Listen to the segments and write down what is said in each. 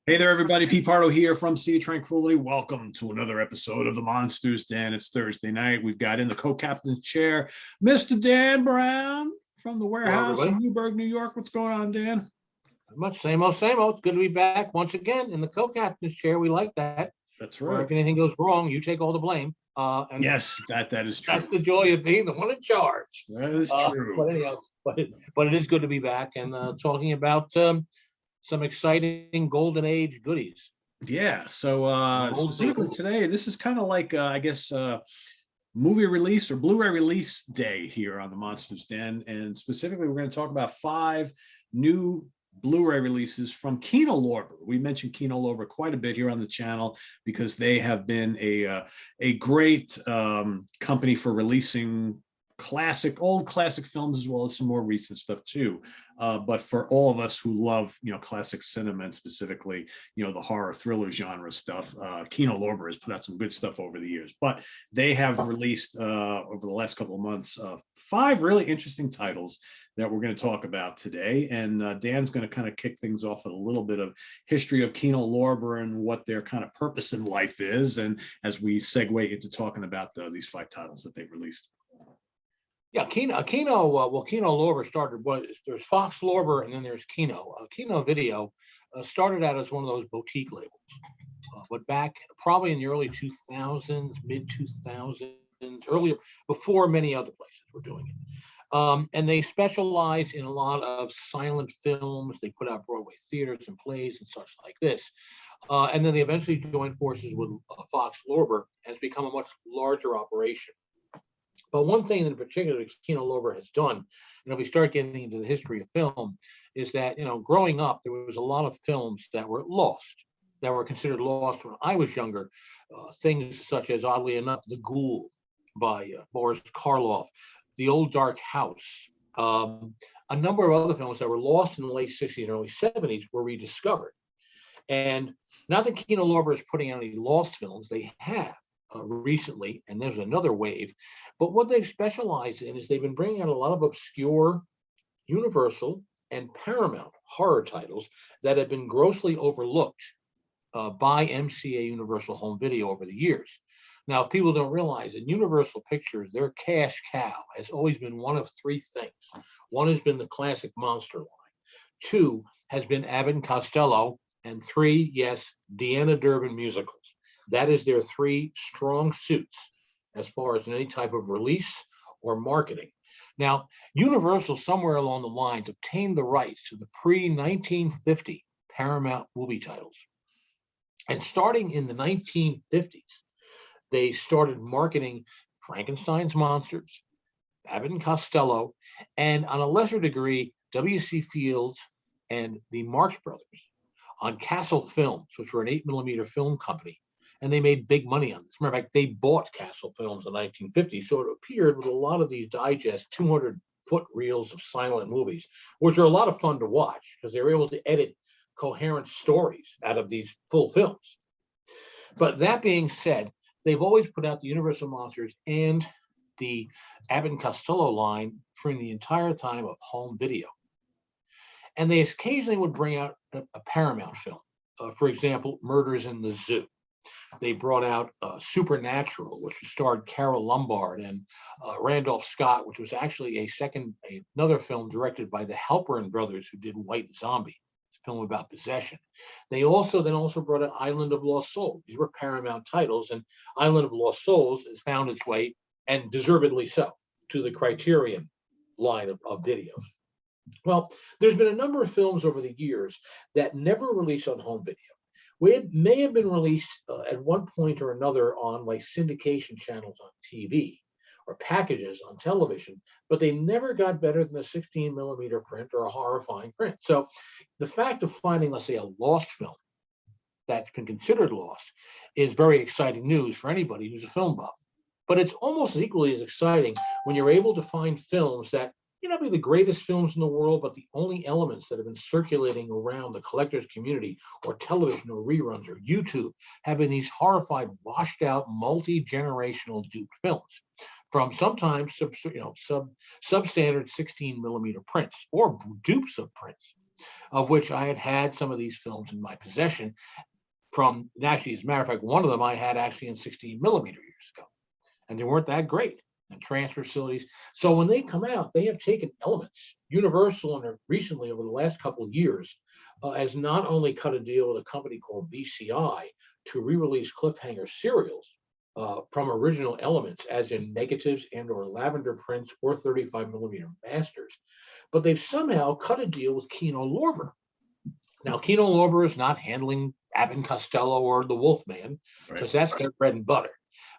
Hey there, everybody. Pete Pardo here from Sea Tranquility. Welcome to another episode of the Monsters Den. It's Thursday night. We've got in the co-captain's chair, Mr. Dan Brown from the Hello, warehouse in Newburgh, New York. What's going on, Dan? Not much, same old, same old. It's good to be back once again in the co-captain's chair. We like that. That's Where right. if anything goes wrong, you take all the blame. And yes, that is true. That's the joy of being the one in charge. That is true. But anyhow, but it is good to be back and talking about some exciting golden age goodies. Yeah. So specifically today, this is kind of like I guess movie release or Blu-ray release day here on the Monsters Den, and specifically we're going to talk about 5 new Blu-ray releases from Kino Lorber. We mentioned Kino Lorber quite a bit here on the channel because they have been a great company for releasing old classic films as well as some more recent stuff too. But for all of us who love classic cinema and specifically the horror thriller genre stuff, Kino Lorber has put out some good stuff over the years. But they have released over the last couple of months 5 really interesting titles that we're going to talk about today. And Dan's going to kind of kick things off with a little bit of history of Kino Lorber and what their kind of purpose in life is. And as we segue into talking about these 5 titles that they've released. Yeah, Kino Lorber started, there's Fox Lorber and then there's Kino. Kino Video started out as one of those boutique labels, but back probably in the early 2000s, mid 2000s, earlier, before many other places were doing it. And they specialized in a lot of silent films. They put out Broadway theaters and plays and such like this. And then they eventually joined forces with Fox Lorber and it's become a much larger operation. But one thing in particular Kino Lorber has done, and if we start getting into the history of film, is that, growing up, there was a lot of films that were lost, that were considered lost when I was younger. Things such as, oddly enough, The Ghoul by Boris Karloff, The Old Dark House, a number of other films that were lost in the late 60s and early 70s were rediscovered. And not that Kino Lorber is putting out any lost films, they have. Recently, and there's another wave, but what they've specialized in is they've been bringing out a lot of obscure Universal and Paramount horror titles that have been grossly overlooked by MCA Universal Home Video over the years. Now, if people don't realize that Universal Pictures, their cash cow has always been one of 3 things. One has been the classic monster line. 2 has been Abbott and Costello, and 3, yes, Deanna Durbin musicals. That is their 3 strong suits as far as any type of release or marketing. Now, Universal, somewhere along the lines, obtained the rights to the pre-1950 Paramount movie titles. And starting in the 1950s, they started marketing Frankenstein's Monsters, Abbott and Costello, and on a lesser degree, W.C. Fields and the Marx Brothers on Castle Films, which were an 8mm film company. And they made big money on this. Matter of fact, they bought Castle Films in the 1950s. So it appeared with a lot of these digest 200-foot reels of silent movies, which are a lot of fun to watch because they were able to edit coherent stories out of these full films. But that being said, they've always put out the Universal Monsters and the Abbott and Costello line during the entire time of home video. And they occasionally would bring out a Paramount film. For example, Murders in the Zoo. They brought out Supernatural, which starred Carol Lombard and Randolph Scott, which was actually another film directed by the Halperin brothers who did White Zombie. It's a film about possession. They also brought out Island of Lost Souls. These were Paramount titles, and Island of Lost Souls has found its way, and deservedly so, to the Criterion line of videos. Well, there's been a number of films over the years that never released on home video. It may have been released at one point or another on like syndication channels on TV or packages on television, but they never got better than a 16mm print or a horrifying print. So the fact of finding, let's say, a lost film that's been considered lost is very exciting news for anybody who's a film buff. But it's almost equally as exciting when you're able to find films that not be the greatest films in the world, but the only elements that have been circulating around the collector's community or television or reruns or YouTube have been these horrified, washed out, multi-generational duped films from sometimes substandard 16mm prints or dupes of prints. of which I had some of these films in my possession from, actually, as a matter of fact, one of them I had actually in 16 millimeter years ago, and they weren't that great, and transfer facilities. So when they come out, they have taken elements. Universal, and recently over the last couple of years, has not only cut a deal with a company called BCI to re-release cliffhanger serials from original elements, as in negatives and or lavender prints or 35 millimeter masters, but they've somehow cut a deal with Kino Lorber. Now, Kino Lorber is not handling Abbott and Costello or the Wolfman, because that's their bread and butter.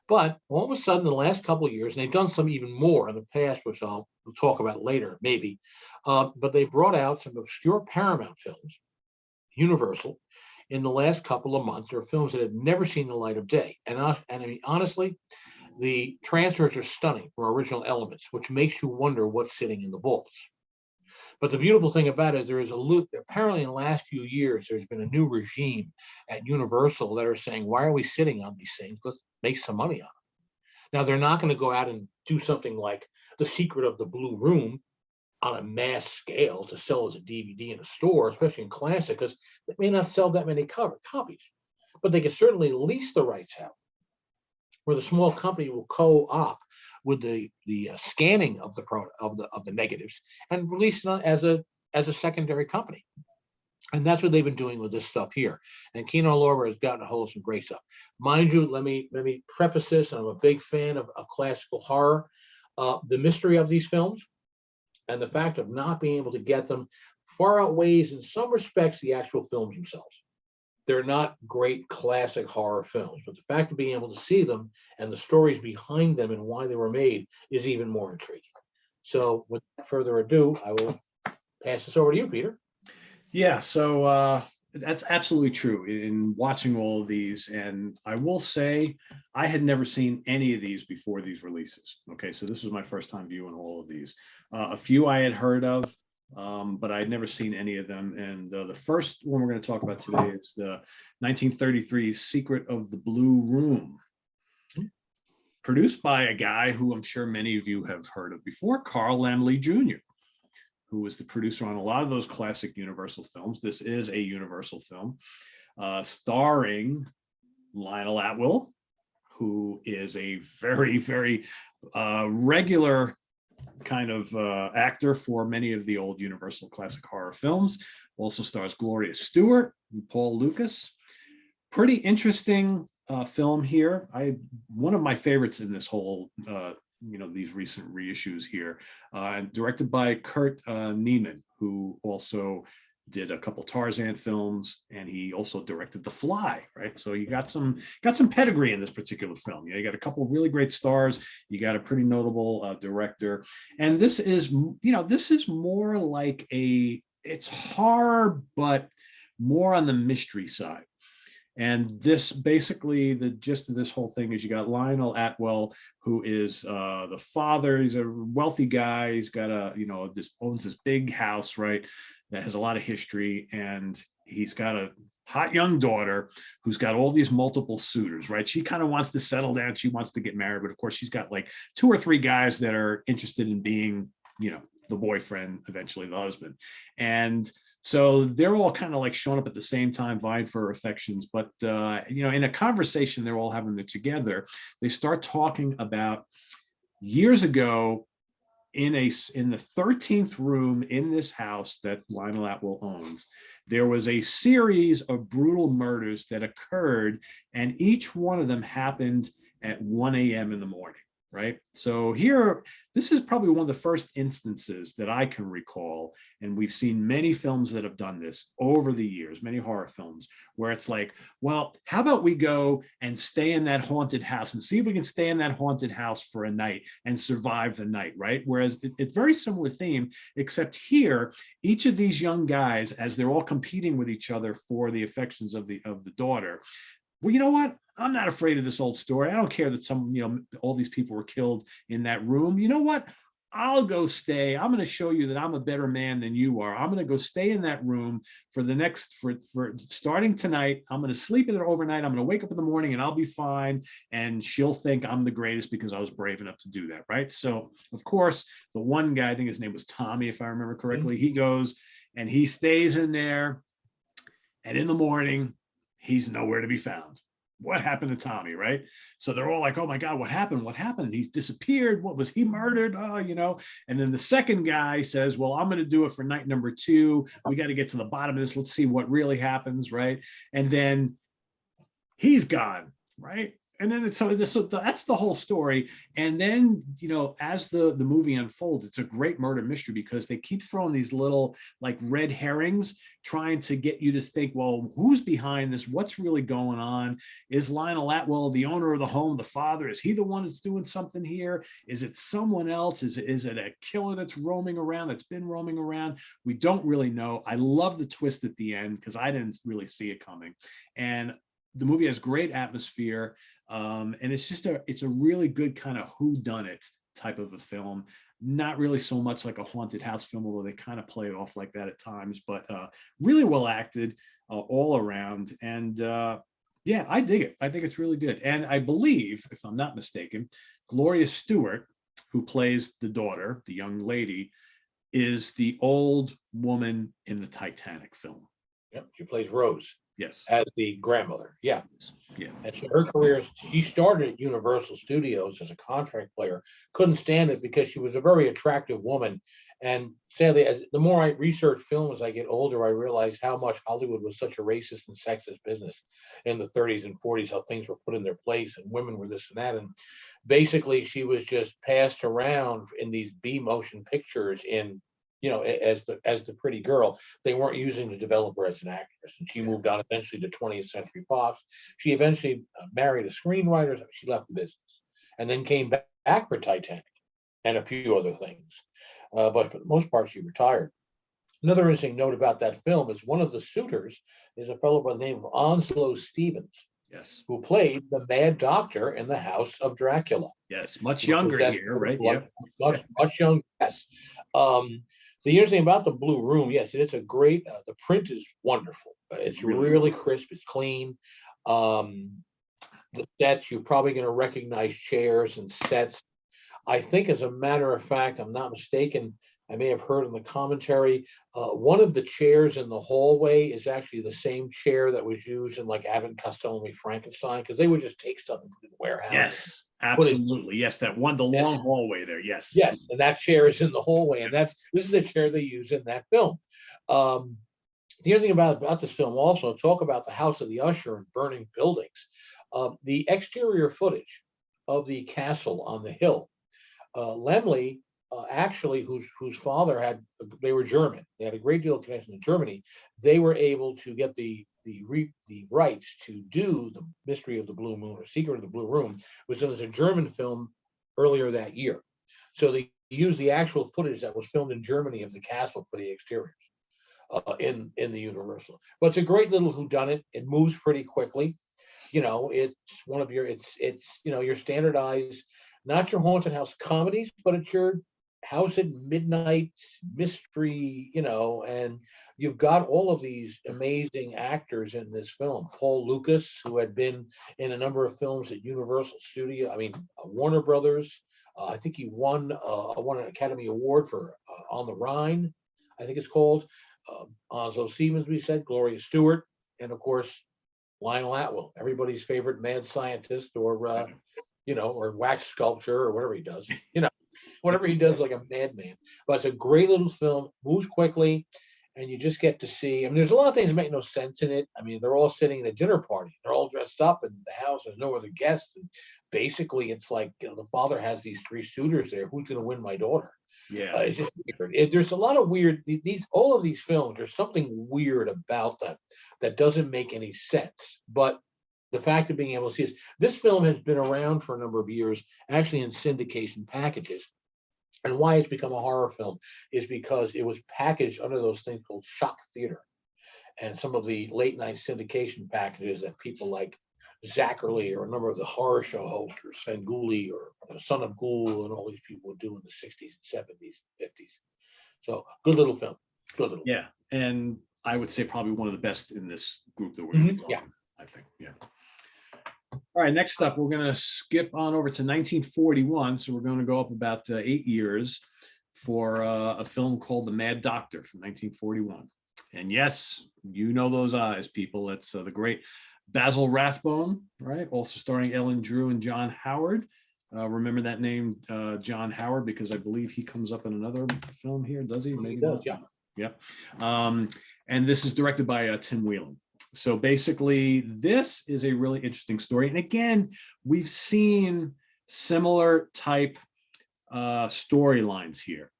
But all of a sudden, the last couple of years, and they've done some even more in the past, which we'll talk about later, maybe, but they brought out some obscure Paramount films, Universal, in the last couple of months. There are films that had never seen the light of day. And I mean, honestly, the transfers are stunning for original elements, which makes you wonder what's sitting in the vaults. But the beautiful thing about it is there is a loop. Apparently, in the last few years, there's been a new regime at Universal that are saying, why are we sitting on these things? Let's make some money on them. Now, they're not going to go out and do something like The Secret of the Blue Room on a mass scale to sell as a DVD in a store, especially in classic, because they may not sell that many copies. But they can certainly lease the rights out, where the small company will co-op with the scanning of the negatives and release it as a secondary company. And that's what they've been doing with this stuff here. And Kino Lorber has gotten a hold of some great stuff. Mind you, let me preface this. I'm a big fan of classical horror. The mystery of these films and the fact of not being able to get them far outweighs, in some respects, the actual films themselves. They're not great classic horror films, but the fact of being able to see them and the stories behind them and why they were made is even more intriguing. So without further ado, I will pass this over to you, Peter. Yeah, so that's absolutely true in watching all of these. And I will say, I had never seen any of these before these releases. Okay, so this was my first time viewing all of these. A few I had heard of, but I had never seen any of them. And the first one we're going to talk about today is the 1933 Secret of the Blue Room, produced by a guy who I'm sure many of you have heard of before, Carl Laemmle Jr., who was the producer on a lot of those classic Universal films. This is a Universal film starring Lionel Atwill, who is a very, very regular kind of actor for many of the old Universal classic horror films. Also stars Gloria Stewart and Paul Lucas. Pretty interesting film here. One of my favorites in this whole these recent reissues here, and directed by Kurt Niemann, who also did a couple Tarzan films, and he also directed The Fly, right? So you got some pedigree in this particular film. You got a couple of really great stars. You got a pretty notable director, and this is more like it's horror, but more on the mystery side. And this basically, the gist of this whole thing is you got Lionel Atwill, who is the father. He's a wealthy guy. He's got owns this big house, right, that has a lot of history. And he's got a hot young daughter who's got all these multiple suitors, right? She kind of wants to settle down. She wants to get married. But of course, she's got like 2 or 3 guys that are interested in being, the boyfriend, eventually the husband. And so they're all kind of like showing up at the same time, vying for affections. But, in a conversation they're all having together, they start talking about years ago in the 13th room in this house that Lionel Atwill owns, there was a series of brutal murders that occurred, and each one of them happened at 1 a.m. in the morning. Right. So here, this is probably one of the first instances that I can recall. And we've seen many films that have done this over the years, many horror films, where it's like, well, how about we go and stay in that haunted house and see if we can stay in that haunted house for a night and survive the night. Right. Whereas it's very similar theme, except here, each of these young guys, as they're all competing with each other for the affections of the daughter. Well, you know what? I'm not afraid of this old story. I don't care that all these people were killed in that room. You know what? I'll go stay. I'm going to show you that I'm a better man than you are. I'm going to go stay in that room for starting tonight. I'm going to sleep in there overnight. I'm going to wake up in the morning and I'll be fine. And she'll think I'm the greatest because I was brave enough to do that. Right. So, of course, the one guy, I think his name was Tommy, if I remember correctly, he goes and he stays in there. And in the morning, he's nowhere to be found. What happened to Tommy, right? So they're all like, oh my God, what happened? What happened? He's disappeared. What was he murdered? Oh, you know. And then the second guy says, well, I'm going to do it for night number 2. We got to get to the bottom of this. Let's see what really happens, right? And then he's gone, right? And then so that's the whole story. And then, you know, as the movie unfolds, it's a great murder mystery because they keep throwing these little like red herrings, trying to get you to think, well, who's behind this? What's really going on? Is Lionel Atwell the owner of the home, the father? Is he the one that's doing something here? Is it someone else? Is it a killer that's roaming around, that's been roaming around? We don't really know. I love the twist at the end because I didn't really see it coming. And the movie has great atmosphere. And it's a really good kind of whodunit type of a film. Not really so much like a haunted house film, although they kind of play it off like that at times, but really well acted all around. And yeah, I dig it. I think it's really good. And I believe, if I'm not mistaken, Gloria Stewart, who plays the daughter, the young lady, is the old woman in the Titanic film. Yep, she plays Rose. Yes. As the grandmother. Yeah. Yeah. And so her career, she started at Universal Studios as a contract player. Couldn't stand it because she was a very attractive woman. And sadly, as the more I research film as I get older, I realize how much Hollywood was such a racist and sexist business in the 30s and 40s, how things were put in their place and women were this and that. And basically she was just passed around in these B motion pictures in, you know, as the pretty girl. They weren't using the developer as an actress, and she moved on eventually to 20th Century Fox. She eventually married a screenwriter. She left the business and then came back for Titanic and a few other things. But for the most part, she retired. Another interesting note about that film is one of the suitors is a fellow by the name of Onslow Stevens. Yes. Who played the Mad Doctor in the House of Dracula. Yes, much younger here, right? Yeah. Much younger, yes. The interesting about the Blue Room, yes, it's a great, the print is wonderful. It's really crisp, it's clean. The sets, you're probably going to recognize chairs and sets. I think, as a matter of fact, I'm not mistaken, I may have heard in the commentary, one of the chairs in the hallway is actually the same chair that was used in like Abbott and Costello and Frankenstein, because they would just take stuff and put it in the warehouse. Yes, absolutely. Yes, the long hallway there. Yes. Yes, and that chair is in the hallway, and this is the chair they use in that film. The other thing about this film also, talk about the House of the Usher and burning buildings. The exterior footage of the castle on the hill, Lemley, actually, whose father they were German. They had a great deal of connection to Germany. They were able to get the rights to do the Mystery of the Blue Moon or Secret of the Blue Room, was done as a German film earlier that year. So they used the actual footage that was filmed in Germany of the castle for the exteriors in the Universal. But it's a great little whodunit. It moves pretty quickly. You know, it's one of your your standardized, not your haunted house comedies, but it's your house at midnight mystery, and you've got all of these amazing actors in this film. Paul Lucas, who had been in a number of films at Universal Warner Brothers. I think he won an Academy Award for On the Rhine, I think it's called. Onslow Stevens, we said, Gloria Stewart, and of course, Lionel Atwell, everybody's favorite mad scientist or wax sculpture or whatever he does, whatever he does like a madman. But it's a great little film, moves quickly, and you just get to see. I mean, there's a lot of things that make no sense in it. I mean, they're all sitting at a dinner party. They're all dressed up in the house. There's no other guests. And basically, it's like, the father has these three suitors there. Who's going to win my daughter? Yeah. It's just weird. There's a lot of weird, all of these films, there's something weird about them that doesn't make any sense. But the fact of being able to see this film has been around for a number of years, actually in syndication packages. And why it's become a horror film is because it was packaged under those things called shock theater. And some of the late night syndication packages that people like Zachary or a number of the horror show hosts, or Svengoolie or Son of Ghoul, and all these people would do in the 60s and 70s, 50s. So good little film. Good little. Yeah. And I would say probably one of the best in this group that we're going to be talking, I think. Yeah. All right, next up, we're going to skip on over to 1941. So we're going to go up about 8 years for a film called The Mad Doctor from 1941. And yes, you know those eyes, people. It's the great Basil Rathbone, right? Also starring Ellen Drew and John Howard. Remember that name, John Howard, because I believe he comes up in another film here, does he? Maybe He does, not. yeah. Yeah. And this is directed by Tim Whelan. So basically, this is a really interesting story. And again, we've seen similar type storylines here.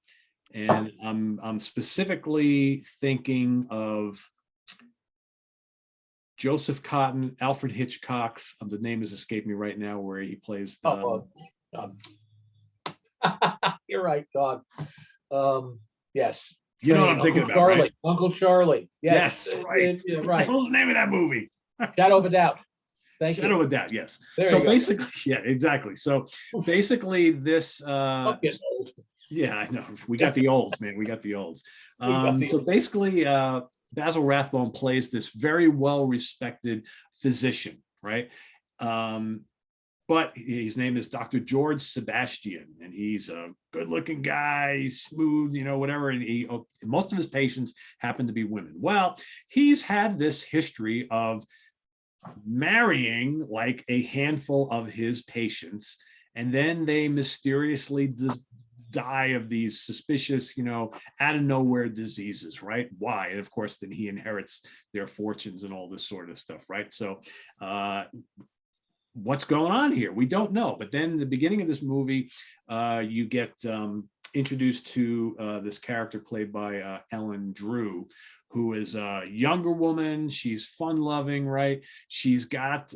And I'm specifically thinking of Joseph Cotton, Alfred Hitchcock's, the name is escaping me right now, where he plays the. You're right, God. Yes. You know what I'm thinking Uncle about, Charlie, right? Uncle Charlie. Yes, right. Right. What's the name of that movie? Shadow of a Doubt. Thank you. Shadow of a Doubt, yes. There So you go. basically, yeah, exactly. So basically this, I'm getting old. yeah, I know. We got the olds, man. We got the olds. So olds. basically, Basil Rathbone plays this very well-respected physician, right? But his name is Dr. George Sebastian, and he's a good-looking guy, he's smooth, you know, whatever. And most of his patients happen to be women. Well, he's had this history of marrying like a handful of his patients, and then they mysteriously die of these suspicious, you know, out of nowhere diseases, right? Why? And of course, then he inherits their fortunes and all this sort of stuff, right? So what's going on here? We don't know. But then the beginning of this movie, you get introduced to this character played by Ellen Drew, who is a younger woman. She's fun-loving, right? She's got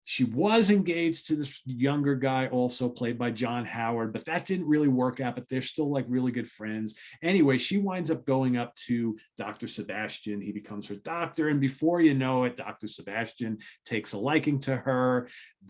she was engaged to this younger guy, also played by John Howard, but that didn't really work out, but they're still like really good friends. Anyway, she winds up going up to Dr. Sebastian. He becomes her doctor. And before you know it, Dr. Sebastian takes a liking to her.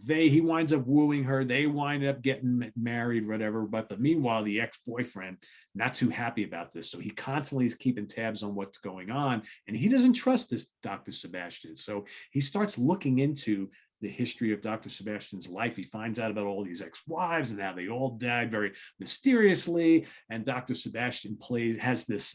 He winds up wooing her. They wind up getting married, whatever. But meanwhile, the ex-boyfriend, not too happy about this. So he constantly is keeping tabs on what's going on. And he doesn't trust this Dr. Sebastian. So he starts looking into the history of Dr. Sebastian's life. He finds out about all these ex-wives and how they all died very mysteriously. And Dr. Sebastian has this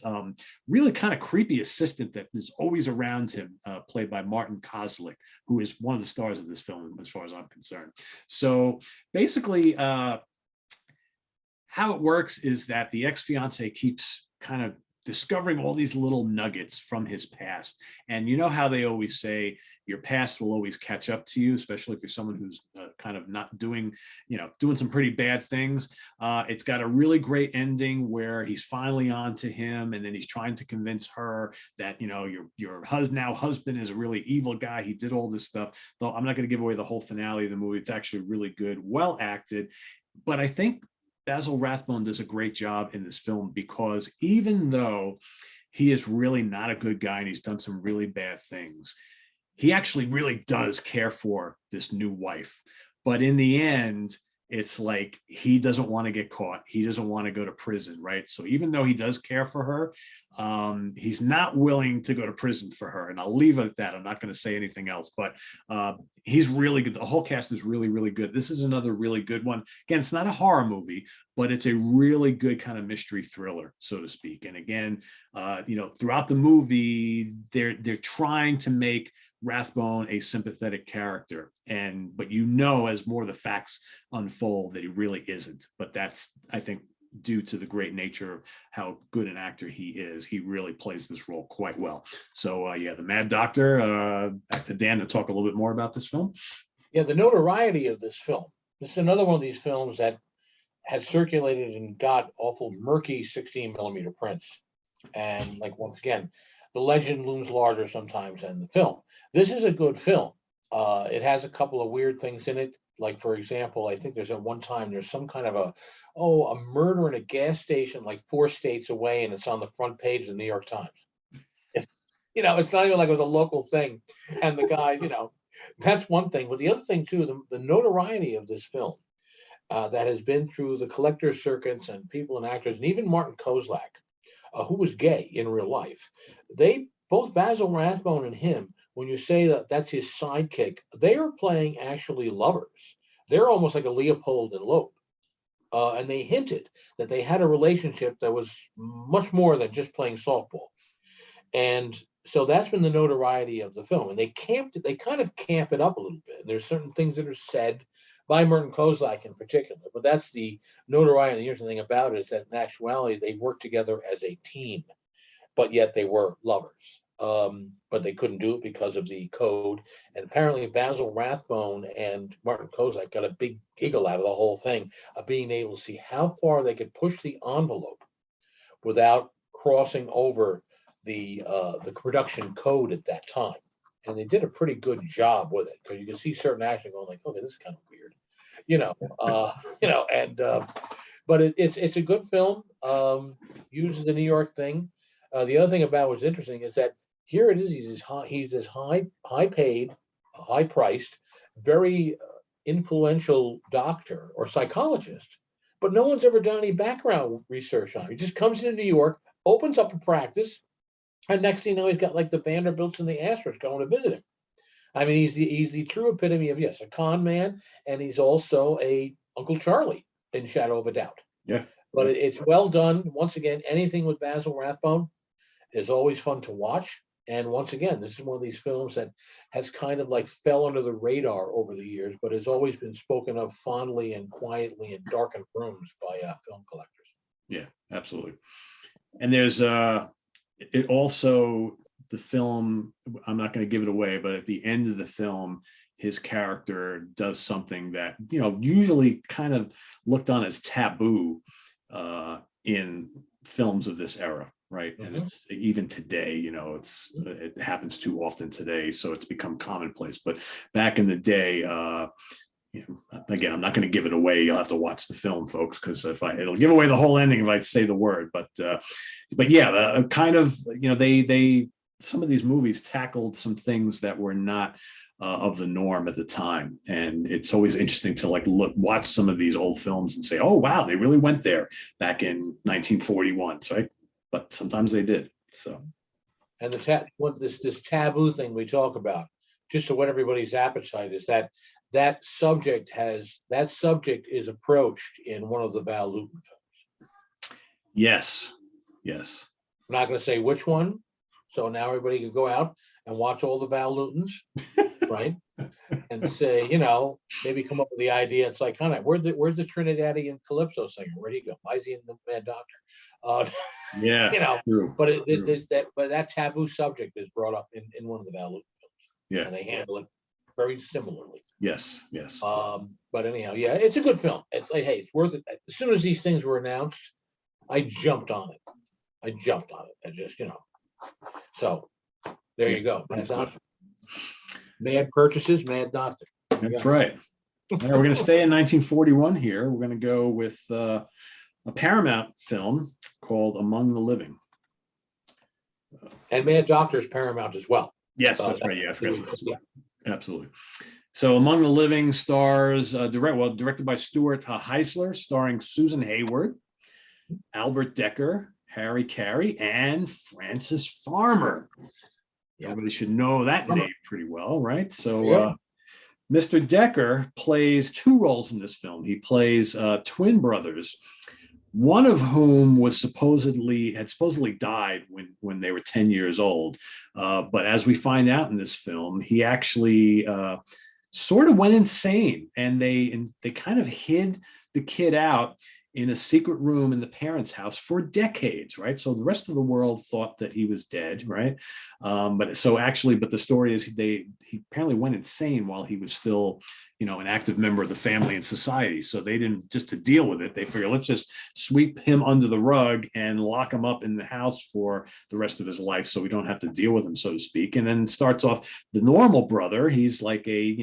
really kind of creepy assistant that is always around him, played by Martin Koslick, who is one of the stars of this film, as far as I'm concerned. So basically, how it works is that the ex-fiance keeps kind of discovering all these little nuggets from his past. And you know how they always say your past will always catch up to you, especially if you're someone who's kind of not doing, doing some pretty bad things. It's got a really great ending where he's finally on to him, and then he's trying to convince her that, your husband is a really evil guy. He did all this stuff. Though I'm not going to give away the whole finale of the movie. It's actually really good, well acted. But I think Basil Rathbone does a great job in this film, because even though he is really not a good guy and he's done some really bad things, he actually really does care for this new wife. But in the end, it's like he doesn't want to get caught. He doesn't want to go to prison, right? So even though he does care for her, he's not willing to go to prison for her. And I'll leave it at that. I'm not going to say anything else, but he's really good. The whole cast is really, really good. This is another really good one. Again, it's not a horror movie, but it's a really good kind of mystery thriller, so to speak. And again, throughout the movie, they're trying to make Rathbone a sympathetic character, but as more of the facts unfold, that he really isn't. But that's, I think, due to the great nature of how good an actor he is. He really plays this role quite well. So The Mad Doctor. Back to Dan to talk a little bit more about this film. Yeah, the notoriety of this film. This is another one of these films that had circulated and got awful murky 16mm prints, and once again, the legend looms larger sometimes than the film. This is a good film. It has a couple of weird things in it. Like, for example, I think there's at one time, there's some kind of a murder in a gas station, 4 states away, and it's on the front page of the New York Times. It's not even like it was a local thing. And the guy, that's one thing. But the other thing too, the notoriety of this film that has been through the collector's circuits and people and actors, and even Martin Koslick, who was gay in real life. Both Basil Rathbone and him, when you say that that's his sidekick, they are playing actually lovers. They're almost like a Leopold and Loeb. and they hinted that they had a relationship that was much more than just playing softball. And so that's been the notoriety of the film. And they kind of camp it up a little bit. And there's certain things that are said by Merton Kozak in particular, but that's the notoriety. The interesting thing about it is that in actuality, they worked together as a team, but yet they were lovers. But they couldn't do it because of the code. And apparently Basil Rathbone and Martin Kozak got a big giggle out of the whole thing of being able to see how far they could push the envelope without crossing over the production code at that time. And they did a pretty good job with it, because you can see certain action going like, okay, this is kind of weird, but it's a good film. Uses the New York thing. The other thing about what's interesting is that here it is. He's this high paid, high priced, very influential doctor or psychologist, but no one's ever done any background research on him. He just comes into New York, opens up a practice, and next thing you know, he's got like the Vanderbilts and the Astros going to visit him. I mean, he's the true epitome of, yes, a con man, and he's also a Uncle Charlie in shadow of a doubt. Yeah. But it's well done. Once again, anything with Basil Rathbone is always fun to watch. And once again, this is one of these films that has kind of like fell under the radar over the years, but has always been spoken of fondly and quietly in darkened rooms by film collectors. Yeah, absolutely. And there's it also, the film, I'm not going to give it away, but at the end of the film, his character does something that, usually kind of looked on as taboo in films of this era, right? And it's even today, it happens too often today, so it's become commonplace. But back in the day, again, I'm not going to give it away. You'll have to watch the film, folks, because it'll give away the whole ending if I say the word. But yeah, the kind of, they some of these movies tackled some things that were not of the norm at the time, and it's always interesting to watch some of these old films and say, oh wow, they really went there back in 1941, right? But sometimes they did. So, and this taboo thing we talk about, just to whet everybody's appetite, is that subject is approached in one of the Val Lewton films. Yes. I'm not going to say which one, so now everybody can go out and watch all the Val Lewtons, right? And say, maybe come up with the idea. It's like, kind of, where's the Trinidadian Calypso singer? Where'd he go? Why is he in the Mad Doctor? Yeah, true. But that taboo subject is brought up in one of the Val Lewton films. Yeah, and they handle it very similarly. Yes. But anyhow, yeah, it's a good film. It's like, hey, it's worth it. As soon as these things were announced, I jumped on it. I just, so there you go. Mad Doctor. Mad purchases, Mad Doctor. That's right. All right, we're going to stay in 1941 here. We're going to go with a Paramount film called Among the Living. And Mad Doctor's Paramount as well. Yes, that's right. Yeah, I forgot to mention that. Absolutely. So Among the Living stars, directed by Stuart Heisler, starring Susan Hayward, Albert Decker, Harry Carey, and Francis Farmer. Everybody should know that name pretty well, right? So Mr. Decker plays two roles in this film. He plays twin brothers, one of whom had supposedly died when they were 10 years old. But as we find out in this film, he actually sort of went insane, and they kind of hid the kid out in a secret room in the parents' house for decades, right? So the rest of the world thought that he was dead, right? But the story is he apparently went insane while he was still, an active member of the family and society. So they didn't, just to deal with it, they figured, let's just sweep him under the rug and lock him up in the house for the rest of his life, so we don't have to deal with him, so to speak. And then starts off the normal brother. He's like a,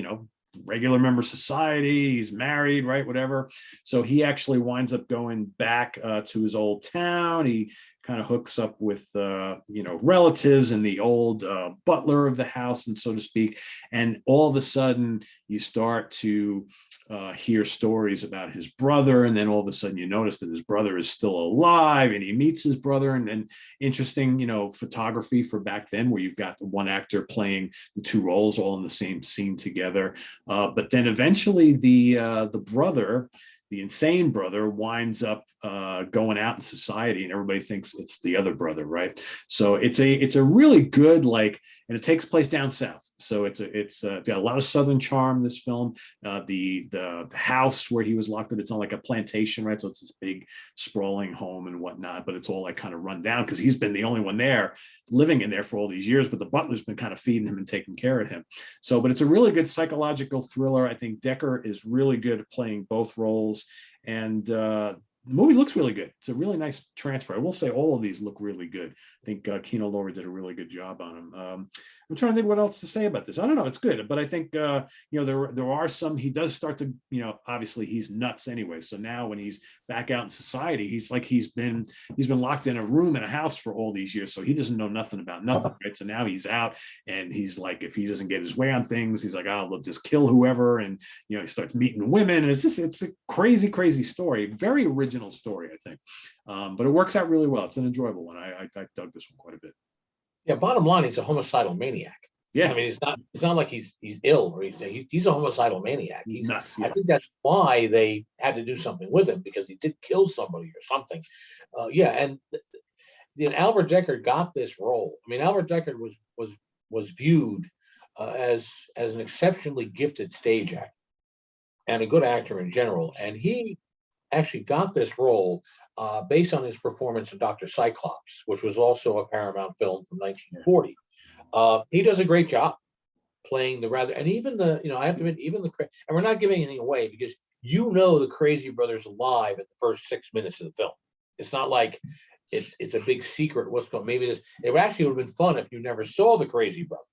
regular member of society, he's married, right, whatever. So he actually winds up going back to his old town. He kind of hooks up with relatives and the old butler of the house, and so to speak. And all of a sudden you start to hear stories about his brother, and then all of a sudden you notice that his brother is still alive, and he meets his brother, and interesting photography for back then, where you've got the one actor playing the two roles all in the same scene together. But then eventually the brother, the insane brother winds up going out in society, and everybody thinks it's the other brother, right? So it's a really good, like, and it takes place down south. So it's got a lot of Southern charm, this film. The house where he was locked up, it's on like a plantation, right? So it's this big sprawling home and whatnot, but it's all like kind of run down because he's been the only one there living in there for all these years, but the butler's been kind of feeding him and taking care of him. So, but it's a really good psychological thriller. I think Decker is really good at playing both roles, and the movie looks really good. It's a really nice transfer. I will say all of these look really good. I think Kino Lorber did a really good job on them. I'm trying to think what else to say about this. I don't know. It's good, but I think you know, there are some. He does start to, you know, obviously he's nuts anyway. So now when he's back out in society, he's like he's been locked in a room in a house for all these years. So he doesn't know nothing about nothing, right? So now he's out, and he's like, if he doesn't get his way on things, he's like, oh, we'll just kill whoever, and you know, he starts meeting women, and it's a crazy story. Very original story, I think, but it works out really well. It's an enjoyable one. I dug this one quite a bit. Yeah, bottom line, he's a homicidal maniac. Yeah, I mean, it's not like he's ill or he's a homicidal maniac. he's nuts. Yeah. I think that's why they had to do something with him, because he did kill somebody or something. Yeah, and Albert Decker got this role. I mean, Albert Decker was viewed as an exceptionally gifted stage actor and a good actor in general, and he actually got this role based on his performance in Dr. Cyclops, which was also a Paramount film from 1940. He does a great job playing the rather, and even the, you know, I have to admit, even the, and we're not giving anything away because you know the crazy brother's alive at the first 6 minutes of the film. It's not like it's a big secret what's going. Maybe this, it actually would have been fun if you never saw the crazy brother,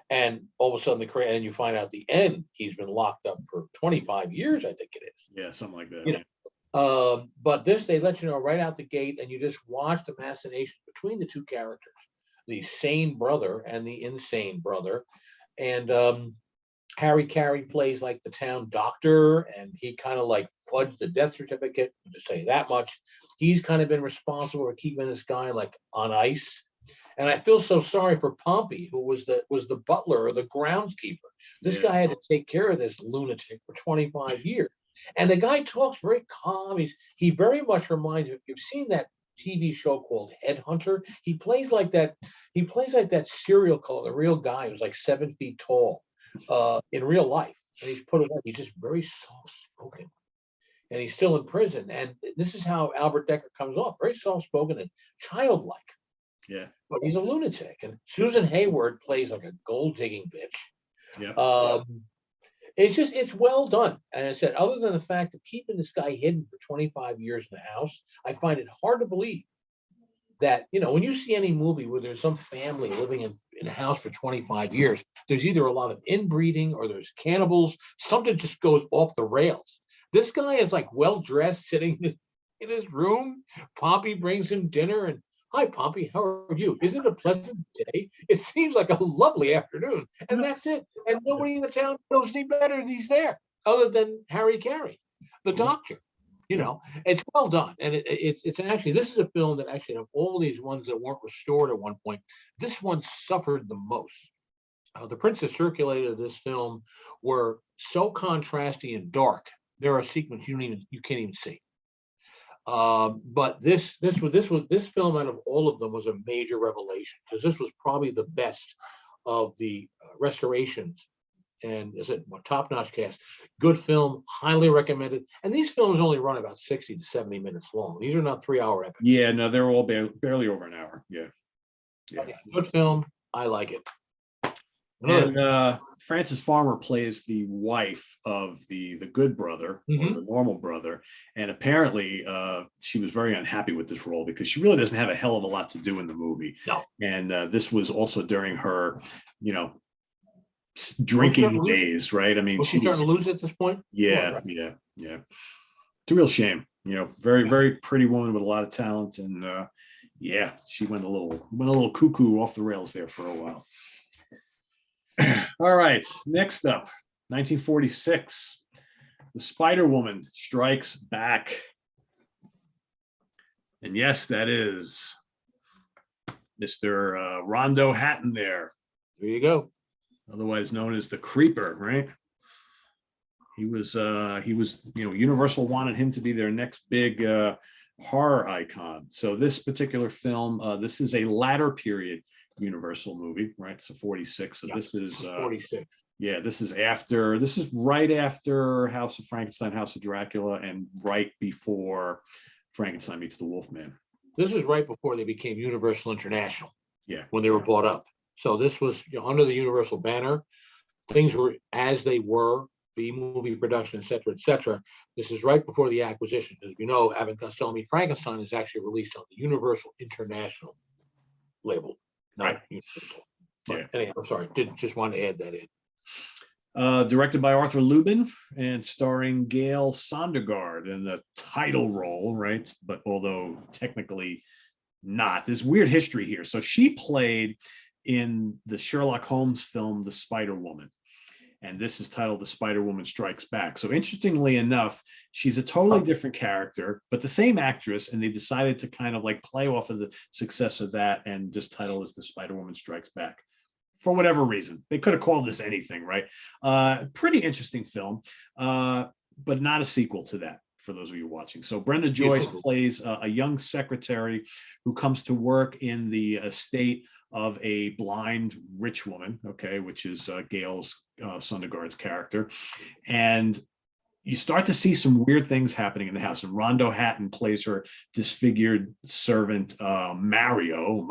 and all of a sudden and you find out at the end he's been locked up for 25 years, I think it is. Yeah, something like that. You know, but this, they let you know right out the gate, and you just watch the machination between the two characters, the sane brother and the insane brother. And Harry Carey plays like the town doctor, and he kind of like fudged the death certificate, to say that much. He's kind of been responsible for keeping this guy like on ice. And I feel so sorry for Pompey, who was the butler or the groundskeeper. This guy had to take care of this lunatic for 25 years. And the guy talks very calm. He very much reminds you, if you've seen that TV show called Headhunter, he plays like that. He plays like that serial killer, the real guy who's like 7 feet tall in real life. And he's put away. He's just very soft spoken. And he's still in prison. And this is how Albert Decker comes off, very soft spoken and childlike. Yeah. But he's a lunatic. And Susan Hayward plays like a gold digging bitch. Yeah. It's well done. And I said, other than the fact of keeping this guy hidden for 25 years in the house, I find it hard to believe that, you know, when you see any movie where there's some family living in a house for 25 years, there's either a lot of inbreeding or there's cannibals. Something just goes off the rails. This guy is like well-dressed, sitting in his room. Pompey brings him dinner, and hi, Pompey, how are you? Isn't it a pleasant day? It seems like a lovely afternoon. And that's it. And nobody in the town knows any better than he's there, other than Harry Carey, the doctor. You know, it's well done. And it's actually, this is a film that actually, of all these ones that weren't restored at one point, this one suffered the most. The prints that circulated of this film were so contrasty and dark. There are sequences you can't even see. But this film, out of all of them, was a major revelation, because this was probably the best of the restorations. And is it top-notch cast? Good film, highly recommended. And these films only run about 60 to 70 minutes long. These are not 3-hour epics. Yeah, no, they're all barely over an hour. Yeah. Okay, good film. I like it. And Frances Farmer plays the wife of the good brother, or the normal brother, and apparently she was very unhappy with this role because she really doesn't have a hell of a lot to do in the movie. No. And this was also during her, you know, drinking days, right? I mean, was she starting to lose at this point? Yeah, yeah. It's a real shame. You know, very pretty woman with a lot of talent, and yeah, she went a little cuckoo off the rails there for a while. All right, next up, 1946, The Spider-Woman Strikes Back. And yes, that is Mr. Rondo Hatton there. There you go. Otherwise known as the Creeper, right? Universal wanted him to be their next big horror icon. So this particular film, this is a latter period Universal movie, right? So 46. So this is 46. Yeah, this is right after House of Frankenstein, House of Dracula, and right before Frankenstein meets the Wolfman. This is right before they became Universal International. Yeah. When they were bought up. So this was under the Universal banner. Things were as they were, B-movie production, et cetera, et cetera. This is right before the acquisition. As we know, Abbott and Costello Meet Frankenstein is actually released on the Universal International label, not Universal. But anyhow, I'm sorry, just want to add that in. Directed by Arthur Lubin and starring Gail Sondergaard in the title role, right? But although technically not, there's weird history here. So she played in the Sherlock Holmes film, The Spider Woman. And this is titled The Spider Woman Strikes Back. So interestingly enough, she's a totally different character, but the same actress, and they decided to kind of like play off of the success of that and just title as The Spider Woman Strikes Back. For whatever reason, they could have called this anything, right? Pretty interesting film, but not a sequel to that for those of you watching. So Brenda Joyce plays a young secretary who comes to work in the estate of a blind rich woman, okay, which is Gail's Sondergaard's character. And you start to see some weird things happening in the house. And Rondo Hatton plays her disfigured servant, Mario.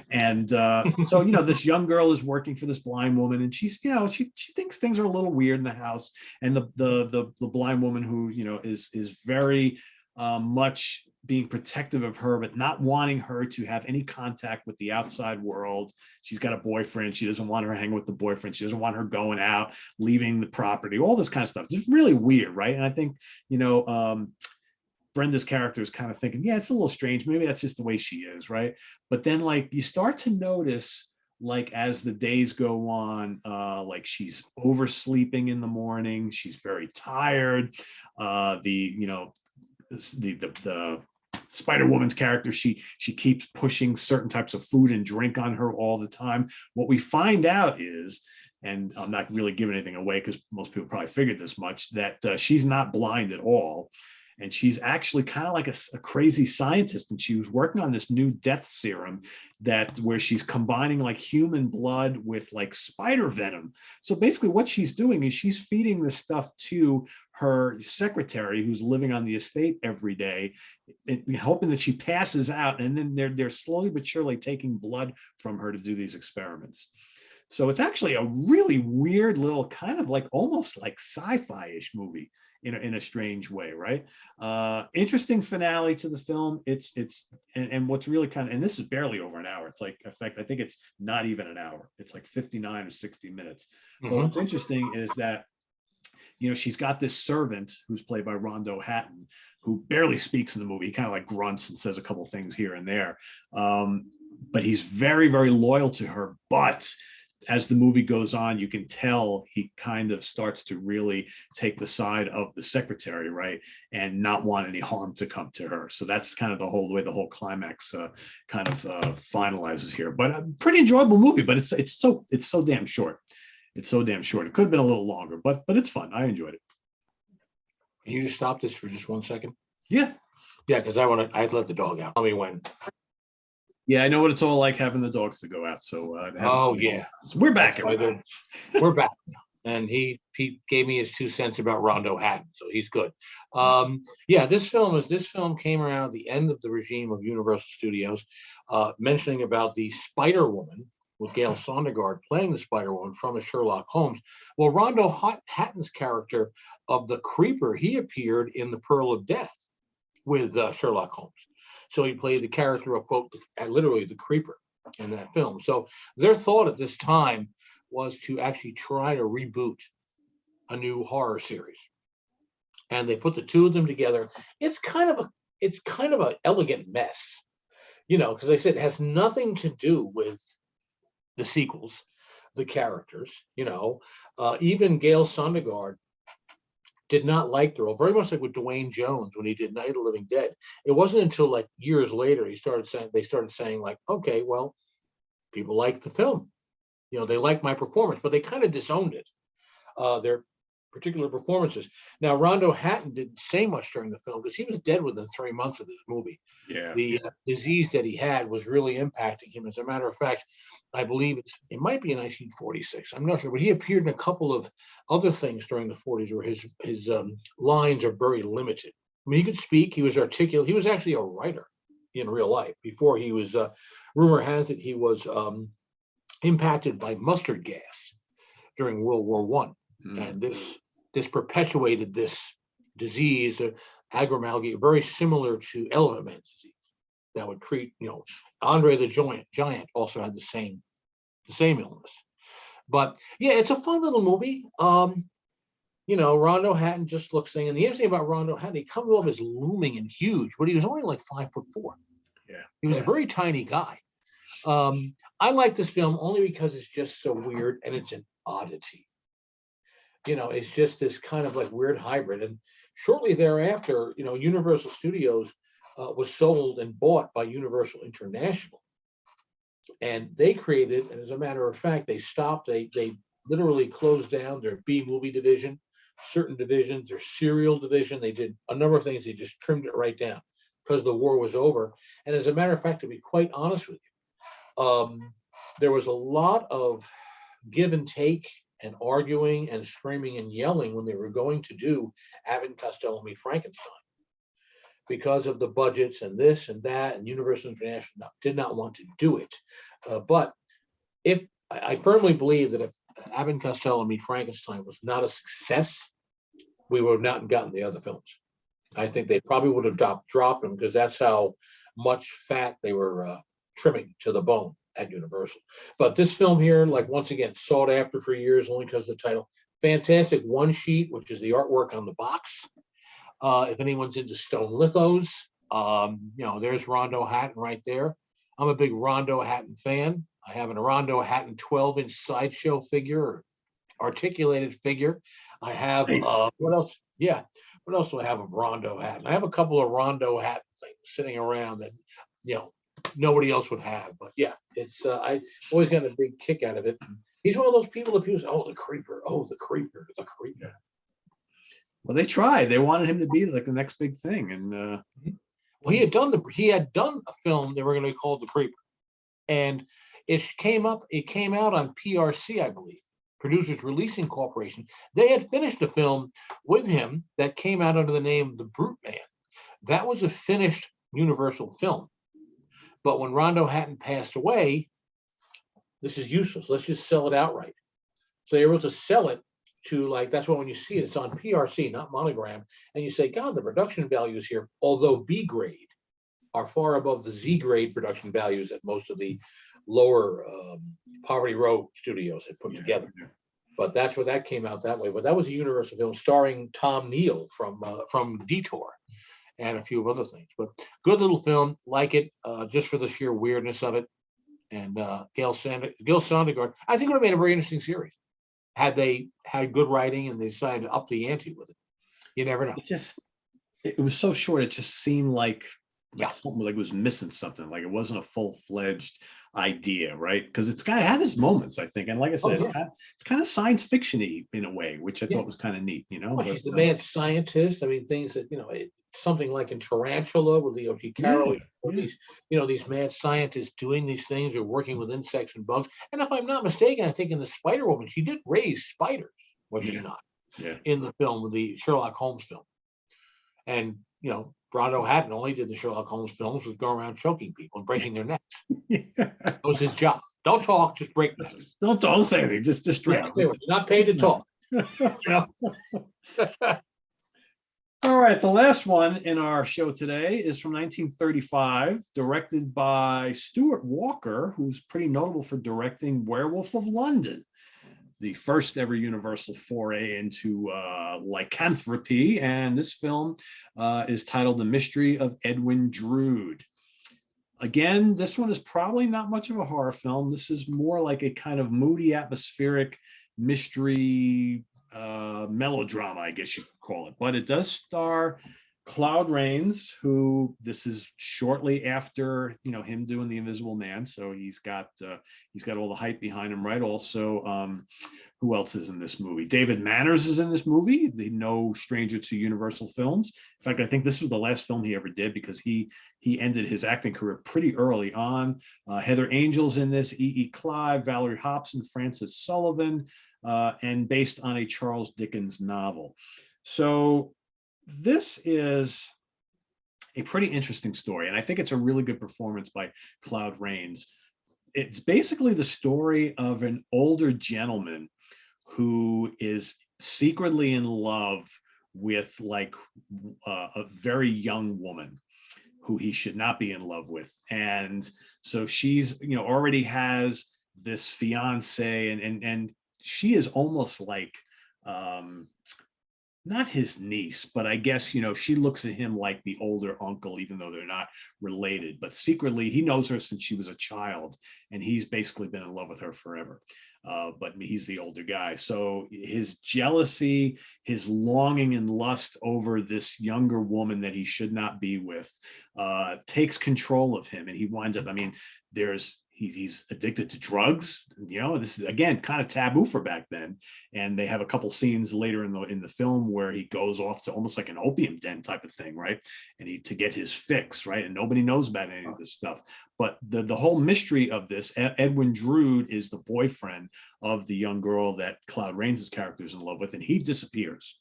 And so, this young girl is working for this blind woman, and she's, she thinks things are a little weird in the house. And the blind woman who, is very much being protective of her, but not wanting her to have any contact with the outside world. She's got a boyfriend. She doesn't want her hanging with the boyfriend. She doesn't want her going out, leaving the property, all this kind of stuff. It's really weird, right? And I think, Brenda's character is kind of thinking, yeah, it's a little strange. Maybe that's just the way she is, right? But then you start to notice, as the days go on, she's oversleeping in the morning. She's very tired. The Spider-Woman's character, she keeps pushing certain types of food and drink on her all the time. What we find out is, and I'm not really giving anything away because most people probably figured this much, that she's not blind at all. And she's actually kind of like a crazy scientist. And she was working on this new death serum where she's combining human blood with spider venom. So basically what she's doing is she's feeding this stuff to her secretary who's living on the estate every day, hoping that she passes out. And then they're slowly but surely taking blood from her to do these experiments. So it's actually a really weird little kind of almost sci-fi-ish movie in a strange way, right? Interesting finale to the film. And what's really kind of, and this is barely over an hour. It's in fact, I think it's not even an hour. It's 59 or 60 minutes. Mm-hmm. But what's interesting is that, she's got this servant who's played by Rondo Hatton, who barely speaks in the movie. He kind of grunts and says a couple of things here and there. But he's very, very loyal to her. But as the movie goes on, you can tell he kind of starts to really take the side of the secretary, right, and not want any harm to come to her. So that's kind of the way the whole climax finalizes here. But a pretty enjoyable movie. But it's so damn short. It's so damn short. It could have been a little longer, but it's fun. I enjoyed it. Can you just stop this for just 1 second? Yeah. Yeah, because I'd let the dog out. Tell me when. Yeah, I know what it's all like having the dogs to go out. So yeah, so we're back. We're back now, and he gave me his 2 cents about Rondo Hatton, so he's good. This film came around at the end of the regime of Universal Studios, mentioning about the Spider Woman with Gail Sondergaard playing the Spider Woman from a Sherlock Holmes. Well, Rondo Hatton's character of the Creeper, he appeared in The Pearl of Death with Sherlock Holmes. So he played the character of, quote, literally the Creeper in that film. So their thought at this time was to actually try to reboot a new horror series. And they put the two of them together. It's kind of an elegant mess, because I said it has nothing to do with the sequels, the characters, even Gail Sondergaard did not like the role, very much like with Dwayne Jones when he did Night of the Living Dead. It wasn't until years later they started saying okay, well, people like the film, they like my performance, but they kind of disowned it. particular performances. Now, Rondo Hatton didn't say much during the film because he was dead within 3 months of this movie. Yeah. The disease that he had was really impacting him. As a matter of fact, I believe it might be in 1946. I'm not sure, but he appeared in a couple of other things during the 40s where his lines are very limited. I mean, he could speak. He was articulate. He was actually a writer in real life before he was. Rumor has it he was impacted by mustard gas during World War One. And this perpetuated this disease, acromegaly, very similar to elephant man's disease, that would treat, Andre the Giant also had the same illness. But yeah, it's a fun little movie. Rondo Hatton just looks thing, and the interesting about Rondo Hatton, he comes off as looming and huge, but he was only like 5'4". Yeah, he was a very tiny guy. I like this film only because it's just so weird and it's an oddity. It's just this kind of like weird hybrid. And shortly thereafter, Universal Studios was sold and bought by Universal International. And they created, and as a matter of fact, they literally closed down their B movie division, certain divisions, their serial division. They did a number of things. They just trimmed it right down because the war was over. And as a matter of fact, to be quite honest with you, there was a lot of give and take and arguing and screaming and yelling when they were going to do Abbott and Costello Meet Frankenstein because of the budgets and this and that, and Universal International did not want to do it. But if I firmly believe that if Abbott and Costello Meet Frankenstein was not a success, we would have not gotten the other films. I think they probably would have dropped them because that's how much fat they were trimming to the bone at Universal. But this film here, like once again, sought after for years only because of the title. Fantastic one sheet, which is the artwork on the box. If anyone's into stone lithos, there's Rondo Hatton right there. I'm a big Rondo Hatton fan. I have a Rondo Hatton 12-inch sideshow figure, or articulated figure. I have what else? Yeah, what else do I have of Rondo Hatton? I have a couple of Rondo Hatton things sitting around that nobody else would have. But yeah, it's I always got a big kick out of it. He's one of those people that people say, "Oh, the creeper! Oh, the creeper! The creeper!" Well, they tried. They wanted him to be like the next big thing, and well, he had done a film. They were going to call it The Creeper, and it came out on PRC, I believe, Producers Releasing Corporation. They had finished a film with him that came out under the name The Brute Man. That was a finished Universal film. But when Rondo Hatton passed away, this is useless. Let's just sell it outright. So they were able to sell it to, like, that's why when you see it, it's on PRC, not Monogram. And you say, God, the production values here, although B grade, are far above the Z grade production values that most of the lower Poverty Row studios had put together. But that's where that came out that way. But that was a Universal film starring Tom Neal from Detour and a few other things. But good little film, like it, just for the sheer weirdness of it. And Gil Sondergaard, I think would have made a very interesting series had they had good writing and they decided to up the ante with it. You never know. It was so short. It just seemed like something like it was missing something. Like it wasn't a full-fledged idea, right? Because it had its moments, I think. And like I said, it's kind of science fiction-y in a way, which I thought was kind of neat, Well, she's the mad scientist. I mean, things that, something like in Tarantula with Leo G. Carroll, these mad scientists doing these things or working with insects and bugs. And if I'm not mistaken, I think in the Spider Woman, she did raise spiders, was she not? Yeah. In the film, with the Sherlock Holmes film. And, Rondo Hatton only did the Sherlock Holmes films was go around choking people and breaking their necks. That was his job. Don't talk, just break necks. Don't say anything, just drink. You're not paid to talk. All right, the last one in our show today is from 1935, directed by Stuart Walker, who's pretty notable for directing Werewolf of London, the first ever Universal foray into lycanthropy. And this film is titled The Mystery of Edwin Drood. Again, this one is probably not much of a horror film. This is more like a kind of moody, atmospheric mystery melodrama, I guess you could call it. But it does star Claude Rains, who this is shortly after him doing The Invisible Man, so he's got all the hype behind him, right? Also, Who else is in this movie? David Manners is in this movie. No stranger to Universal Films. In fact, I think this was the last film he ever did because he ended his acting career pretty early on. Heather Angel's in this, E. Clive, Valerie Hobson, Francis Sullivan, and based on a Charles Dickens novel. So this is a pretty interesting story, and I think it's a really good performance by Claude Rains. It's basically the story of an older gentleman who is secretly in love with like a very young woman who he should not be in love with. And so she's, already has this fiance, and she is almost like, not his niece, but I guess, she looks at him like the older uncle, even though they're not related. But secretly, he knows her since she was a child, and he's basically been in love with her forever. But he's the older guy. So his jealousy, his longing and lust over this younger woman that he should not be with, takes control of him. And he winds up, he's addicted to drugs. This is, again, kind of taboo for back then. And they have a couple scenes later in the film where he goes off to almost like an opium den type of thing, right? And to get his fix, right? And nobody knows about any of this stuff. But the whole mystery of this, Edwin Drood is the boyfriend of the young girl that Claude Rains' character is in love with, and he disappears.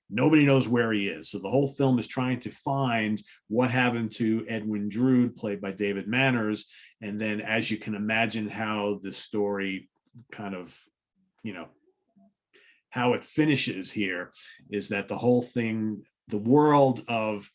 Nobody knows where he is. So the whole film is trying to find what happened to Edwin Drood, played by David Manners. And then, as you can imagine, how the story kind of, how it finishes here is that the whole thing, the world of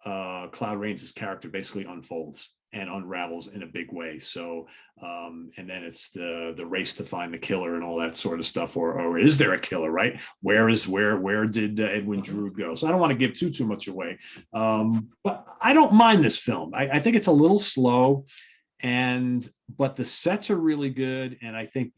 Claude Rains' character basically unfolds and unravels in a big way. So, and then it's the race to find the killer and all that sort of stuff, or is there a killer, right? Where did Edwin Drood go? So I don't want to give too much away, but I don't mind this film. I think it's a little slow, but the sets are really good, and I think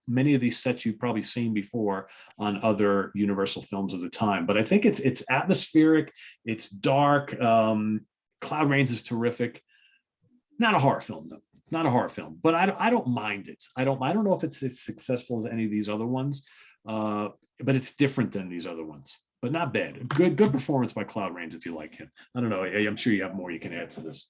many of these sets you've probably seen before on other Universal films of the time. But I think it's atmospheric, it's dark. Claude Rains is terrific. Not a horror film, though. Not a horror film, but I don't mind it. I don't know if it's as successful as any of these other ones, but it's different than these other ones. But not bad. Good performance by Claude Rains if you like him. I don't know. I'm sure you have more you can add to this.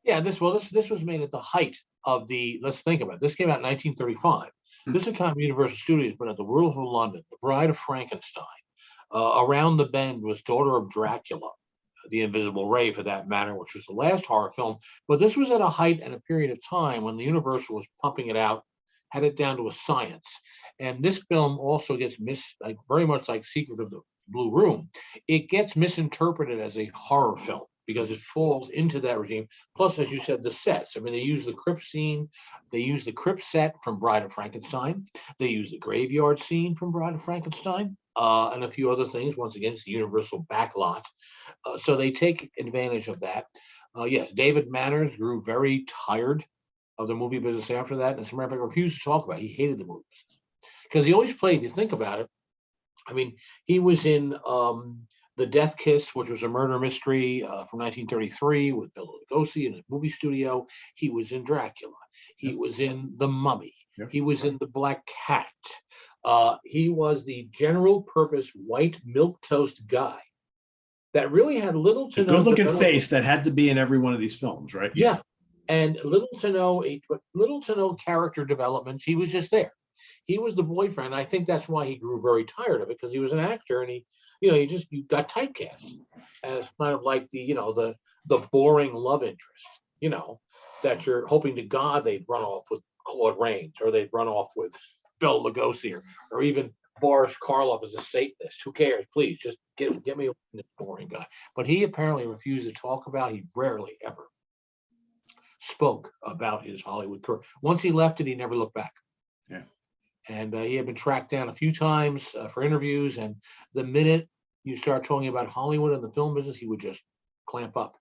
Yeah, this was made at the height of the. Let's think about it. This came out in 1935. This is the time Universal Studios put out The Werewolf of London, The Bride of Frankenstein. Around the Bend was Daughter of Dracula, The Invisible Ray, for that matter, which was the last horror film. But this was at a height and a period of time when the Universal was pumping it out, had it down to a science. And this film also gets very much like Secret of the Blue Room. It gets misinterpreted as a horror film because it falls into that regime. Plus, as you said, the sets. I mean, they use the crypt scene. They use the crypt set from Bride of Frankenstein. They use the graveyard scene from Bride of Frankenstein. And a few other things. Once again, it's the Universal backlot. So they take advantage of that. Yes, David Manners grew very tired of the movie business after that. And as a matter of fact, refused to talk about it. He hated the movie business. Because he always played, you think about it, I mean, he was in The Death Kiss, which was a murder mystery from 1933 with Bela Lugosi in a movie studio. He was in Dracula. He was in The Mummy. He was in The Black Cat. He was the general purpose white milquetoast guy that really had little to no good-looking face that had to be in every one of these films, right? Yeah, and little to no character development. He was just there. He was the boyfriend. I think that's why he grew very tired of it, because he was an actor, and you got typecast as kind of like the boring love interest, that you're hoping to God they'd run off with Claude Rains, or they'd run off with Bela Lugosi, or even Boris Karloff as a Satanist. Who cares? Please just get me a boring guy. But he apparently refused to talk about. He rarely ever spoke about his Hollywood career. Once he left it, he never looked back. Yeah. And he had been tracked down a few times for interviews. And the minute you start talking about Hollywood and the film business, he would just clamp up.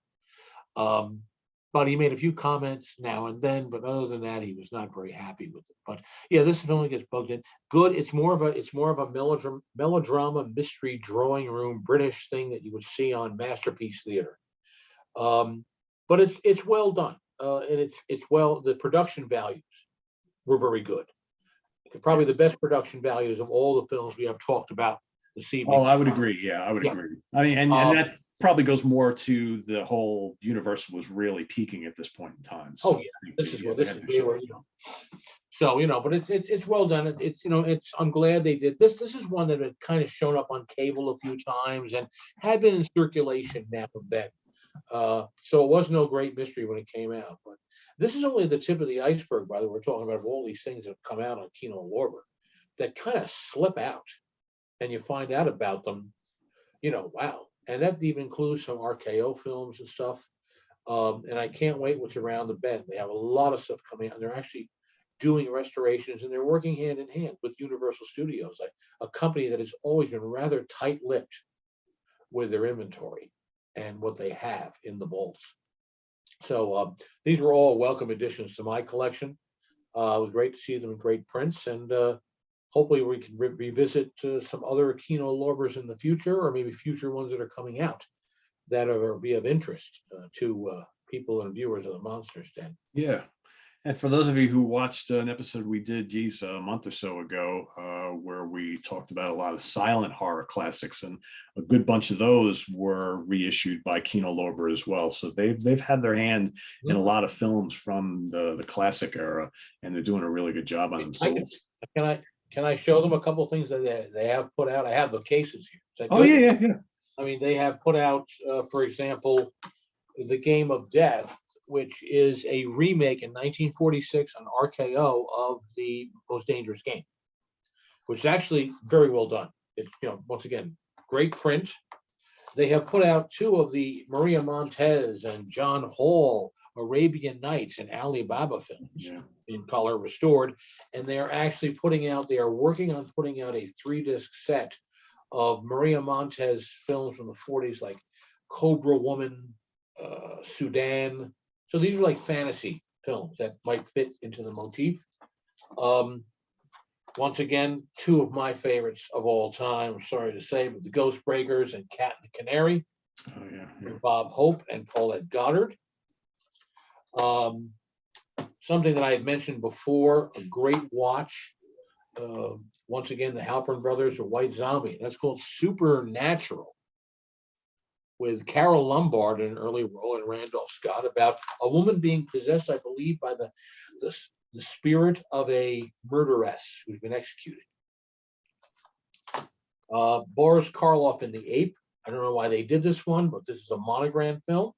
But he made a few comments now and then. But other than that, he was not very happy with it. But yeah, this film gets bugged in. Good. It's more of a melodrama mystery drawing room British thing that you would see on Masterpiece Theater. But it's well done, and it's well. The production values were very good. probably the best production values of all the films we have talked about this evening. Oh, I would agree. Yeah, I would agree. I mean, and that probably goes more to the whole Universal was really peaking at this point in time. So oh yeah, this is they were, so but it's well done. I'm glad they did this. This is one that had kind of shown up on cable a few times and had been in circulation now and then. So it was no great mystery when it came out. But this is only the tip of the iceberg, by the way. We're talking about all these things that have come out on Kino Lorber that kind of slip out, and you find out about them. Wow. And that even includes some RKO films and stuff. And I can't wait what's around the bend. They have a lot of stuff coming out, and they're actually doing restorations, and they're working hand in hand with Universal Studios, a company that has always been rather tight-lipped with their inventory and what they have in the vaults. So these were all welcome additions to my collection. It was great to see them in great prints, and hopefully we can revisit some other Kino Lorbers in the future, or maybe future ones that are coming out that will be of interest to people and viewers of the Monsters Den. Yeah. And for those of you who watched an episode we did, geez, a month or so ago, where we talked about a lot of silent horror classics, and a good bunch of those were reissued by Kino Lorber as well. So they've had their hand in a lot of films from the classic era, and they're doing a really good job on themselves. Can I show them a couple of things that they have put out? I have the cases here. Oh yeah. I mean, they have put out, for example, The Game of Death, which is a remake in 1946 on RKO of The Most Dangerous Game, which is actually very well done. It's, once again, great print. They have put out two of the Maria Montez and John Hall Arabian Nights and Alibaba films in color restored, and they are actually they are working on putting out a 3-disc set of Maria Montez films from the 40s, like Cobra Woman, Sudan. So these are like fantasy films that might fit into the motif. Once again, two of my favorites of all time, I'm sorry to say, but The Ghost Breakers and Cat and the Canary. Oh yeah. With Bob Hope and Paulette Goddard. Something that I had mentioned before, a great watch. Once again, the Halpern Brothers or White Zombie. That's called Supernatural, with Carol Lombard in an early role, and Randolph Scott, about a woman being possessed, I believe, by the spirit of a murderess who's been executed. Boris Karloff in The Ape. I don't know why they did this one, but this is a monogram film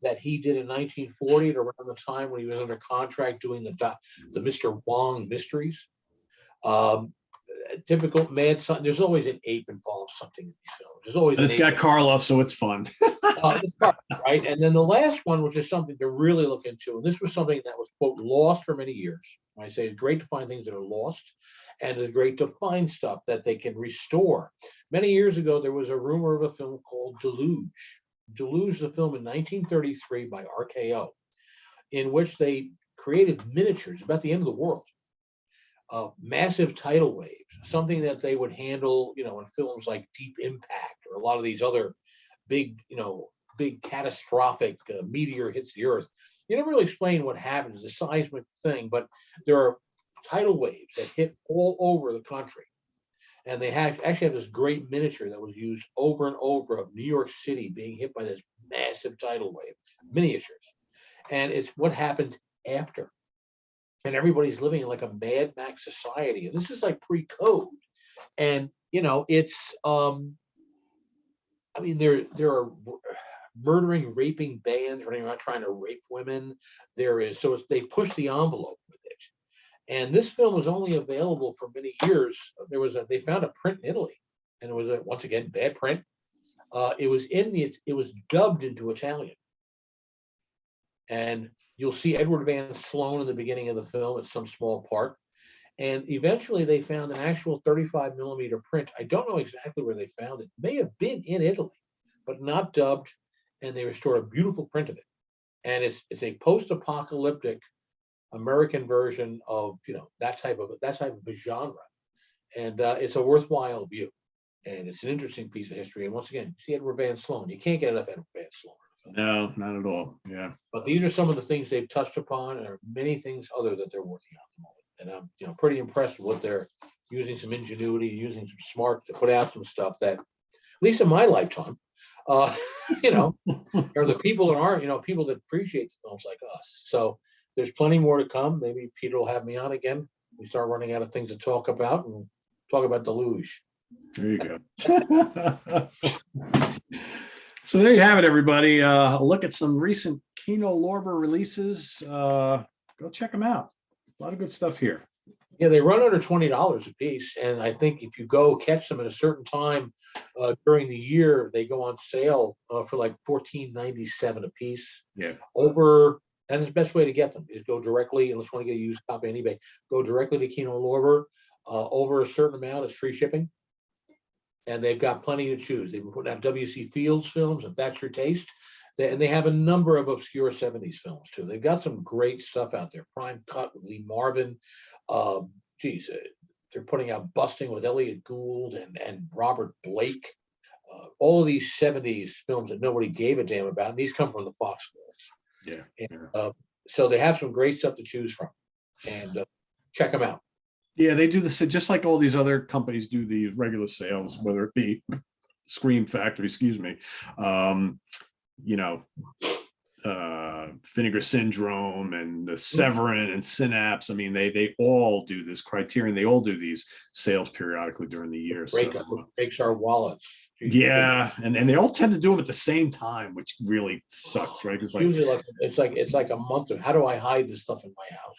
that he did in 1940 at around the time when he was under contract doing the Mr. Wong mysteries. Typical mad son. There's always an ape involved, something in these films. There's always. And it's got Karloff, so it's fun. Right. And then the last one, which is something to really look into, and this was something that was, quote, lost for many years. I say it's great to find things that are lost, and it's great to find stuff that they can restore. Many years ago, there was a rumor of a film called Deluge. Deluge is a film in 1933 by RKO, in which they created miniatures about the end of the world. Massive tidal waves, something that they would handle, in films like Deep Impact or a lot of these other big catastrophic meteor hits the Earth. You never really explain what happens, the seismic thing, but there are tidal waves that hit all over the country. And they actually have this great miniature that was used over and over of New York City being hit by this massive tidal wave, miniatures. And it's what happened after. And everybody's living in like a Mad Max society. And this is like pre-code. And, it's, there are murdering, raping bands running around trying to rape women. They push the envelope with it. And this film was only available for many years. They found a print in Italy, and it was once again bad print. It was dubbed into Italian, and you'll see Edward Van Sloan in the beginning of the film at some small part. And eventually they found an actual 35 millimeter print. I don't know exactly where they found it. It may have been in Italy, but not dubbed. And they restored a beautiful print of it. And it's a post-apocalyptic American version of that type of a genre. And it's a worthwhile view. And it's an interesting piece of history. And once again, see Edward Van Sloan. You can't get enough Edward Van Sloan. No, not at all. Yeah. But these are some of the things they've touched upon, and there are many things other that they're working on at the moment. and I'm pretty impressed with what they're using, some ingenuity, using some smarts to put out some stuff that, at least in my lifetime, you know, are the people that aren't, people that appreciate the films like us. So there's plenty more to come. Maybe Peter will have me on again. We start running out of things to talk about, and talk about Deluge. There you go. So there you have it, everybody. A look at some recent Kino Lorber releases. Go check them out. A lot of good stuff here. Yeah, they run under $20 a piece, and I think if you go catch them at a certain time during the year, they go on sale for like $14.97 a piece. Yeah. And the best way to get them is go directly, unless you want to get a used copy on eBay, go directly to Kino Lorber. Over a certain amount is free shipping. And they've got plenty to choose. They've been putting out W.C. Fields films, if that's your taste. And they have a number of obscure 70s films, too. They've got some great stuff out there. Prime Cut with Lee Marvin. They're putting out Busting with Elliot Gould and Robert Blake. All of these 70s films that nobody gave a damn about. And these come from the Fox Worlds. Yeah. And, so they have some great stuff to choose from. And check them out. Yeah, they do this just like all these other companies do these regular sales, whether it be Scream Factory, Vinegar Syndrome and the Severin and Synapse. I mean, they all do this Criterion. They all do these sales periodically during the year. Breaks our wallets. Yeah, and they all tend to do them at the same time, which really sucks, right? Because it's like a month of, how do I hide this stuff in my house?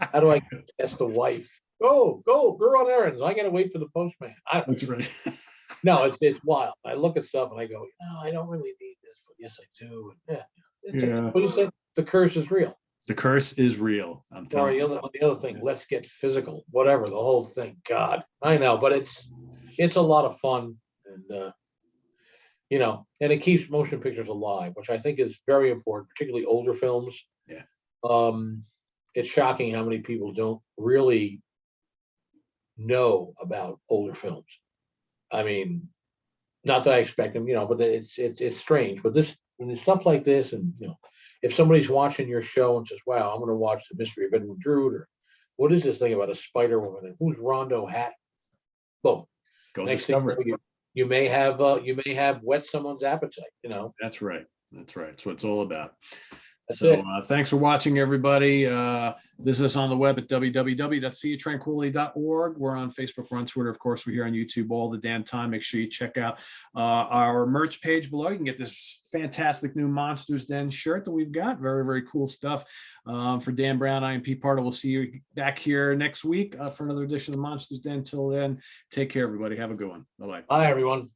How do I test the wife? Go, we're on errands. I gotta wait for the postman. That's right. No, it's wild. I look at stuff and I go, no, I don't really need this, but yes, I do. And what do you say? The curse is real. The curse is real. I'm telling you. The other thing, let's get physical, whatever, the whole thing. God, I know, but it's a lot of fun, and and it keeps motion pictures alive, which I think is very important, particularly older films. Yeah. It's shocking how many people don't really know about older films. I mean, not that I expect them, but it's strange. But when there's stuff like this, and if somebody's watching your show and says, "Wow, I'm going to watch The Mystery of Edwin Drood," or "What is this thing about a Spider Woman?" and "Who's Rondo Hat?" Boom. Go Next discover thing it. You may have whet someone's appetite. That's right. That's what it's all about. So thanks for watching, everybody. This is on the web at www.seatranquility.org. We're on Facebook, we're on Twitter, of course, we're here on YouTube all the damn time. Make sure you check out our merch page below. You can get this fantastic new Monsters Den shirt that we've got. Very, very cool stuff. For Dan Brown, I am Pete Pardo. We'll see you back here next week for another edition of Monsters Den. Till then, take care, everybody. Have a good one. Bye-bye. Bye, everyone.